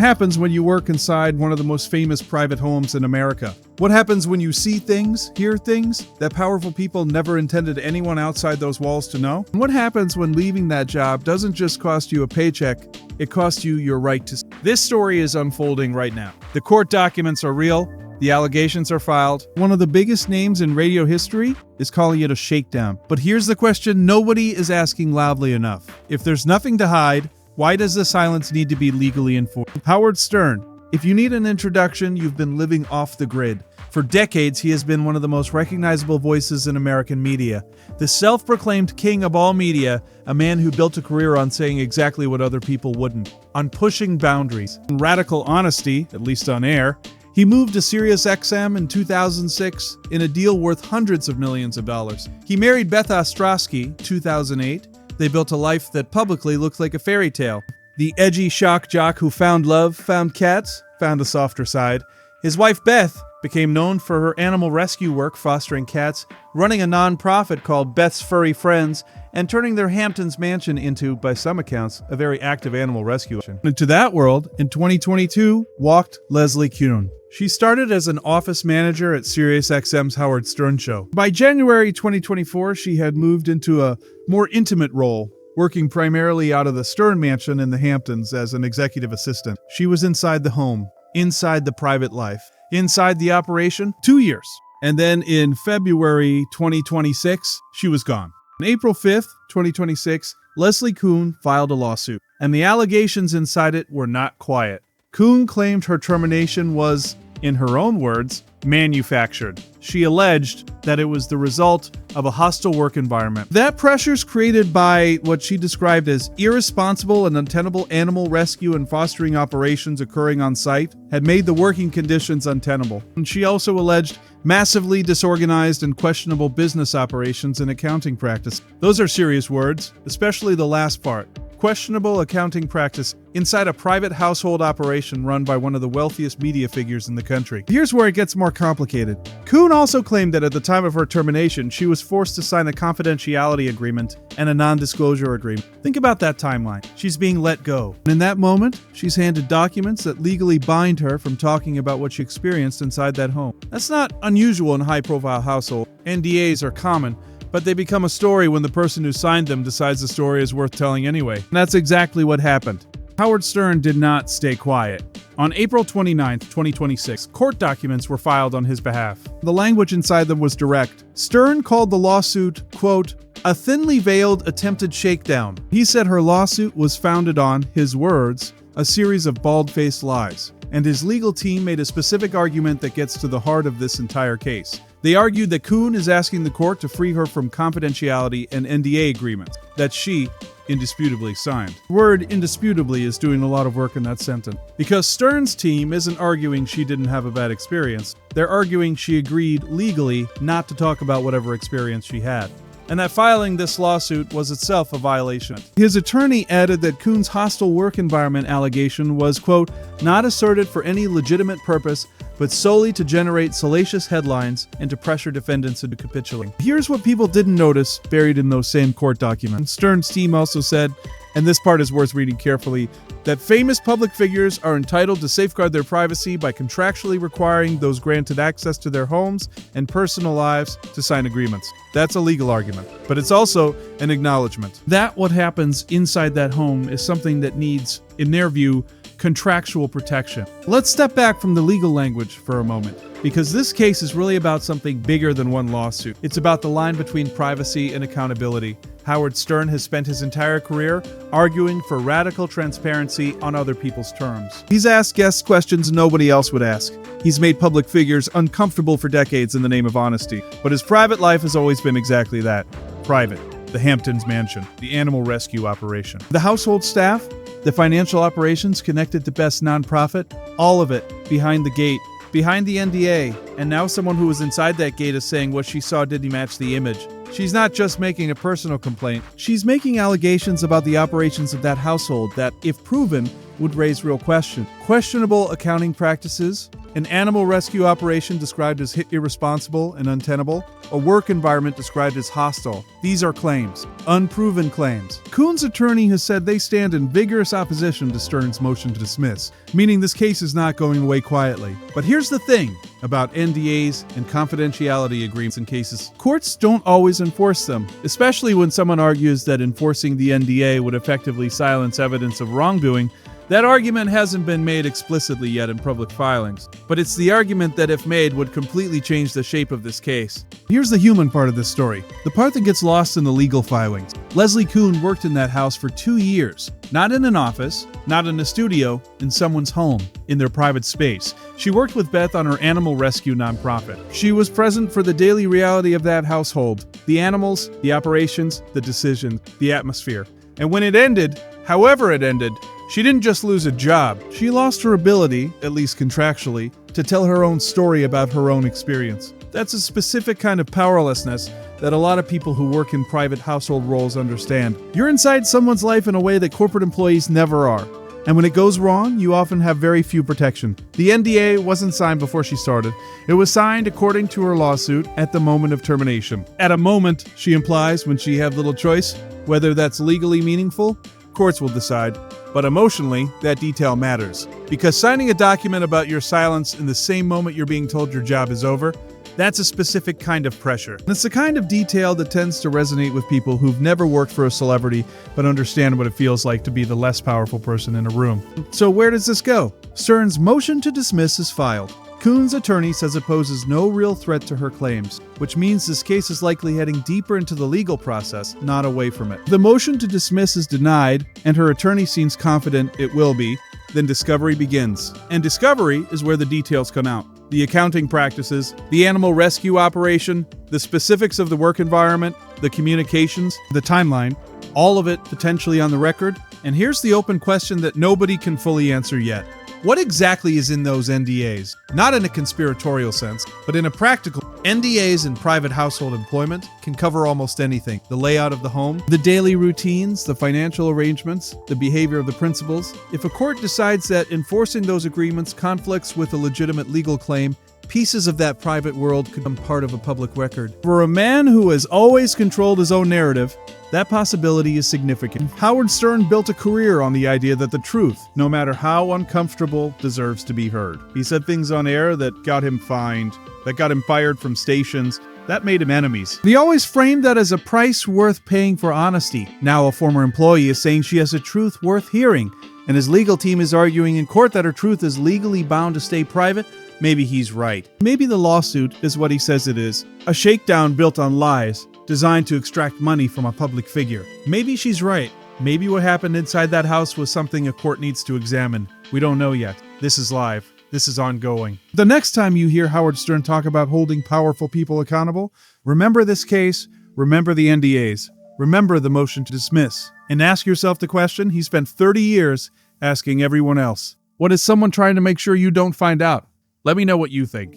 What happens when you work inside one of the most famous private homes in America? What happens when you see things, hear things that powerful people never intended anyone outside those walls to know? And what happens when leaving that job doesn't just cost you a paycheck, it costs you your right to... This story is unfolding right now. The court documents are real. The allegations are filed. One of the biggest names in radio history is calling it a shakedown. But here's the question nobody is asking loudly enough. If there's nothing to hide, why does the silence need to be legally enforced? Howard Stern. If you need an introduction, you've been living off the grid. For decades, he has been one of the most recognizable voices in American media. The self-proclaimed king of all media, a man who built a career on saying exactly what other people wouldn't, on pushing boundaries. In radical honesty, at least on air, he moved to SiriusXM in 2006 in a deal worth hundreds of millions of dollars. He married Beth Ostrowski, 2008. They built a life that publicly looked like a fairy tale. The edgy shock jock who found love, found cats, found a softer side. His wife Beth became known for her animal rescue work fostering cats, running a non-profit called Beth's Furry Friends, and turning their Hamptons mansion into, by some accounts, a very active animal rescue. Into that world, in 2022, walked Leslie Kuhn. She started as an office manager at SiriusXM's Howard Stern show. By January 2024, she had moved into a more intimate role, working primarily out of the Stern mansion in the Hamptons as an executive assistant. She was inside the home, inside the private life, inside the operation, 2 years. And then in February 2026, she was gone. On April 5th, 2026, Leslie Kuhn filed a lawsuit, and the allegations inside it were not quiet. Kuhn claimed her termination was, in her own words, manufactured. She alleged that it was the result of a hostile work environment. That pressures created by what she described as irresponsible and untenable animal rescue and fostering operations occurring on site had made the working conditions untenable. And she also alleged massively disorganized and questionable business operations and accounting practice. Those are serious words, especially the last part. Questionable accounting practice inside a private household operation run by one of the wealthiest media figures in the country. Here's where it gets more complicated. Kuhn also claimed that at the time of her termination, she was forced to sign a confidentiality agreement and a non-disclosure agreement. Think about that timeline. She's being let go. And in that moment, she's handed documents that legally bind her from talking about what she experienced inside that home. That's not unusual in a high-profile household. NDAs are common, but they become a story when the person who signed them decides the story is worth telling anyway. And that's exactly what happened. Howard Stern did not stay quiet. On April 29, 2026, court documents were filed on his behalf. The language inside them was direct. Stern called the lawsuit, quote, a thinly veiled attempted shakedown. He said her lawsuit was founded on, his words, a series of bald-faced lies. And his legal team made a specific argument that gets to the heart of this entire case. They argued that Kuhn is asking the court to free her from confidentiality and NDA agreements that she indisputably signed. The word indisputably is doing a lot of work in that sentence. Because Stern's team isn't arguing she didn't have a bad experience. They're arguing she agreed legally not to talk about whatever experience she had. And that filing this lawsuit was itself a violation. His attorney added that Kuhn's hostile work environment allegation was, quote, not asserted for any legitimate purpose, but solely to generate salacious headlines and to pressure defendants into capitulating. Here's what people didn't notice buried in those same court documents. Stern's team also said, and this part is worth reading carefully, that famous public figures are entitled to safeguard their privacy by contractually requiring those granted access to their homes and personal lives to sign agreements. That's a legal argument, but it's also an acknowledgement that what happens inside that home is something that needs, in their view, contractual protection. Let's step back from the legal language for a moment, because this case is really about something bigger than one lawsuit. It's about the line between privacy and accountability. Howard Stern has spent his entire career arguing for radical transparency on other people's terms. He's asked guests questions nobody else would ask. He's made public figures uncomfortable for decades in the name of honesty. But his private life has always been exactly that. Private. The Hamptons mansion. The animal rescue operation. The household staff. The financial operations connected to Best Nonprofit. All of it behind the gate. Behind the NDA. And now someone who was inside that gate is saying what she saw didn't match the image. She's not just making a personal complaint. She's making allegations about the operations of that household that, if proven, would raise real questions. Questionable accounting practices, An animal rescue operation described as irresponsible and untenable. A work environment described as hostile. These are claims. Unproven claims. Kuhn's attorney has said they stand in vigorous opposition to Stern's motion to dismiss, meaning this case is not going away quietly. But here's the thing about NDAs and confidentiality agreements in cases. Courts don't always enforce them, especially when someone argues that enforcing the NDA would effectively silence evidence of wrongdoing. That argument hasn't been made explicitly yet in public filings, but it's the argument that, if made, would completely change the shape of this case. Here's the human part of this story, the part that gets lost in the legal filings. Leslie Kuhn worked in that house for 2 years, not in an office, not in a studio, in someone's home, in their private space. She worked with Beth on her animal rescue nonprofit. She was present for the daily reality of that household, the animals, the operations, the decisions, the atmosphere. And when it ended, however it ended, she didn't just lose a job, she lost her ability, at least contractually, to tell her own story about her own experience. That's a specific kind of powerlessness that a lot of people who work in private household roles understand. You're inside someone's life in a way that corporate employees never are. And when it goes wrong, you often have very few protection. The NDA wasn't signed before she started. It was signed, according to her lawsuit, at the moment of termination. At a moment, she implies, when she had little choice. Whether that's legally meaningful, courts will decide. But emotionally, that detail matters. Because signing a document about your silence in the same moment you're being told your job is over, that's a specific kind of pressure. And it's the kind of detail that tends to resonate with people who've never worked for a celebrity but understand what it feels like to be the less powerful person in a room. So where does this go? Stern's motion to dismiss is filed. Kuhn's attorney says it poses no real threat to her claims, which means this case is likely heading deeper into the legal process, not away from it. The motion to dismiss is denied, and her attorney seems confident it will be. Then discovery begins. And discovery is where the details come out. The accounting practices, the animal rescue operation, the specifics of the work environment, the communications, the timeline, all of it potentially on the record. And here's the open question that nobody can fully answer yet. What exactly is in those NDAs? Not in a conspiratorial sense, but in a practical. NDAs in private household employment can cover almost anything. The layout of the home, the daily routines, the financial arrangements, the behavior of the principals. If a court decides that enforcing those agreements conflicts with a legitimate legal claim, pieces of that private world could become part of a public record. For a man who has always controlled his own narrative, that possibility is significant. Howard Stern built a career on the idea that the truth, no matter how uncomfortable, deserves to be heard. He said things on air that got him fined, that got him fired from stations, that made him enemies. He always framed that as a price worth paying for honesty. Now a former employee is saying she has a truth worth hearing, and his legal team is arguing in court that her truth is legally bound to stay private. Maybe he's right. Maybe the lawsuit is what he says it is. A shakedown built on lies, designed to extract money from a public figure. Maybe she's right. Maybe what happened inside that house was something a court needs to examine. We don't know yet. This is live. This is ongoing. The next time you hear Howard Stern talk about holding powerful people accountable, remember this case, remember the NDAs, remember the motion to dismiss, and ask yourself the question he spent 30 years asking everyone else. What is someone trying to make sure you don't find out? Let me know what you think.